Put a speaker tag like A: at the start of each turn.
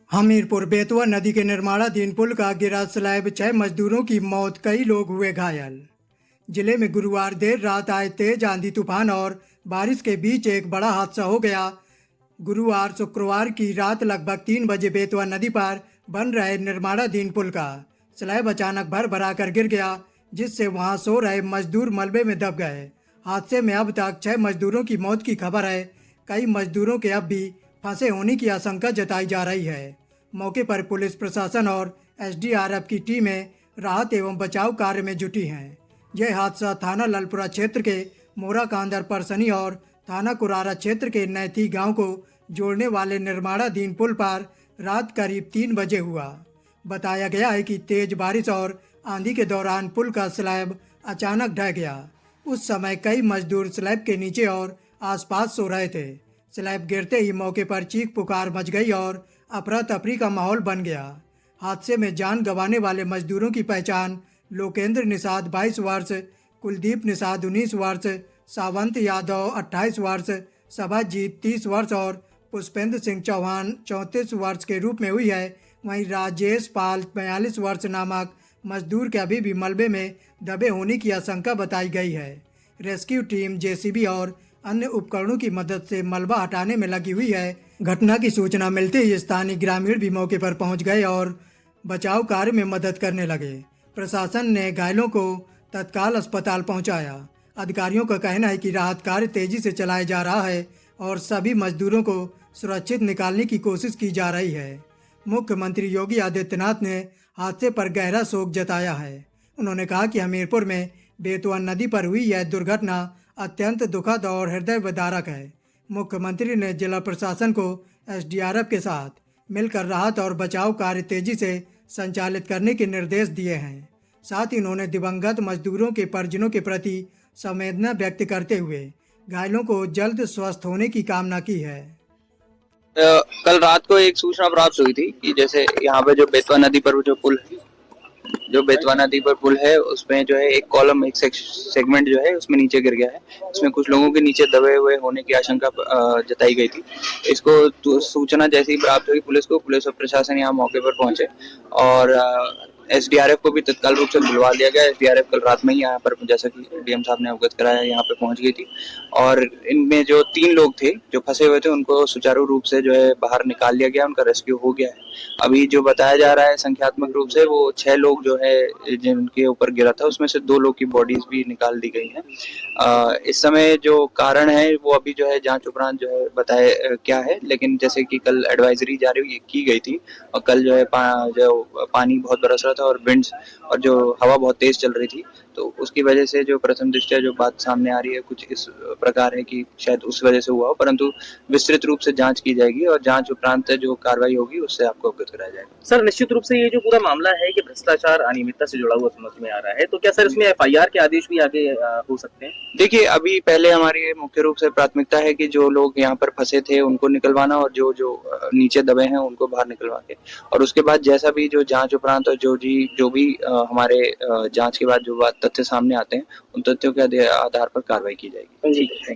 A: हमीरपुर बेतवा नदी के निर्माणाधीन पुल का गिरा स्लैब, 6 मजदूरों की मौत, कई लोग हुए घायल। जिले में गुरुवार देर रात आए तेज आंधी तूफान और बारिश के बीच एक बड़ा हादसा हो गया। गुरुवार शुक्रवार की रात लगभग 3 बजे बेतवा नदी पर बन रहे निर्माणाधीन पुल का स्लैब अचानक भर भरा कर गिर गया, जिससे वहां सो रहे मजदूर मलबे में दब गए। हादसे में अब तक 6 मजदूरों की मौत की खबर है। कई मजदूरों के अब भी फंसे होने की आशंका जताई जा रही है। मौके पर पुलिस प्रशासन और एसडीआरएफ की टीमें राहत एवं बचाव कार्य में जुटी हैं। यह हादसा थाना ललपुरा क्षेत्र के मोरा कांदर परसनी और थाना कुरारा क्षेत्र के नैथी गांव को जोड़ने वाले निर्माणाधीन पुल पर रात करीब 3 बजे हुआ। बताया गया है कि तेज बारिश और आंधी के दौरान पुल का स्लैब अचानक ढह गया। उस समय कई मजदूर स्लैब के नीचे और आसपास सो रहे थे। स्लैब गिरते ही मौके पर चीख पुकार मच गई और अफरा तफरी का माहौल बन गया। हादसे में जान गंवाने वाले मजदूरों की पहचान लोकेंद्र निषाद 22 वर्ष, कुलदीप निषाद 19 वर्ष, सावंत यादव 28 वर्ष, सभाजीत 30 वर्ष और पुष्पेंद्र सिंह चौहान 34 वर्ष के रूप में हुई है। वहीं राजेश पाल 42 वर्ष नामक मजदूर के अभी भी मलबे में दबे होने की आशंका बताई गई है। रेस्क्यू टीम जेसीबी और अन्य उपकरणों की मदद से मलबा हटाने में लगी हुई है। घटना की सूचना मिलते ही स्थानीय ग्रामीण भी मौके पर पहुंच गए और बचाव कार्य में मदद करने लगे। प्रशासन ने घायलों को तत्काल अस्पताल पहुंचाया। अधिकारियों का कहना है कि राहत कार्य तेजी से चलाया जा रहा है और सभी मजदूरों को सुरक्षित निकालने की कोशिश की जा रही है। मुख्यमंत्री योगी आदित्यनाथ ने हादसे पर गहरा शोक जताया है। उन्होंने कहा कि हमीरपुर में बेतवा नदी पर हुई यह दुर्घटना अत्यंत दुखद और हृदय विदारक है। मुख्यमंत्री ने जिला प्रशासन को एसडीआरएफ के साथ मिलकर राहत और बचाव कार्य तेजी से संचालित करने के निर्देश दिए हैं। साथ ही उन्होंने दिवंगत मजदूरों के परिजनों के प्रति संवेदना व्यक्त करते हुए घायलों को जल्द स्वस्थ होने की कामना की है।
B: कल रात को एक सूचना प्राप्त हुई थी कि जैसे यहाँ पे जो बेतवा नदी पर जो पुल है, उसमें जो है एक कॉलम, एक सेगमेंट जो है उसमें नीचे गिर गया है। इसमें कुछ लोगों के नीचे दबे हुए होने की आशंका जताई गई थी। इसको सूचना जैसे ही प्राप्त हुई पुलिस और प्रशासन यहाँ मौके पर पहुंचे और एसडीआरएफ को भी तत्काल रूप से बुलवा दिया गया। एसडीआरएफ कल रात में ही यहाँ पर, जैसा कि डीएम साहब ने अवगत कराया, यहाँ पे पहुंच गई थी और इनमें जो 3 लोग थे जो फंसे हुए थे उनको सुचारू रूप से जो है बाहर निकाल लिया गया, उनका रेस्क्यू हो गया है। अभी जो बताया जा रहा है संख्यात्मक रूप से वो 6 लोग जो है जिनके ऊपर गिरा था उसमें से 2 लोग की बॉडीज भी निकाल दी गई हैं। इस समय जो कारण है वो अभी जो है जांच उपरांत जो है बताए क्या है, लेकिन जैसे कि कल एडवाइजरी जारी की गई थी और कल जो है पानी बहुत बरस रहा था और विंड्स और जो हवा बहुत तेज चल रही थी, तो उसकी वजह से जो प्रथम दृष्टया जो बात सामने आ रही है कुछ इस प्रकार है कि शायद उस वजह से हुआ हो, परंतु विस्तृत रूप से जांच की जाएगी और जांच उपरांत जो कार्रवाई होगी उससे आपको अवगत कराया जाएगा।
C: सर, निश्चित रूप से ये जो पूरा मामला है कि भ्रष्टाचार अनियमितता से जुड़ा हुआ समझ में आ रहा है, तो क्या सर इसमें एफआईआर के आदेश भी आगे हो सकते हैं?
B: देखिए, अभी पहले हमारी मुख्य रूप से प्राथमिकता है कि जो लोग यहाँ पर फंसे थे उनको निकलवाना और जो नीचे दबे हैं उनको बाहर निकलवा के, और उसके बाद जैसा भी जो जांच उपरांत और जो भी हमारे जांच के बाद जो बात तथ्य सामने आते हैं उन तथ्यों के आधार पर कार्रवाई की जाएगी।
C: जी।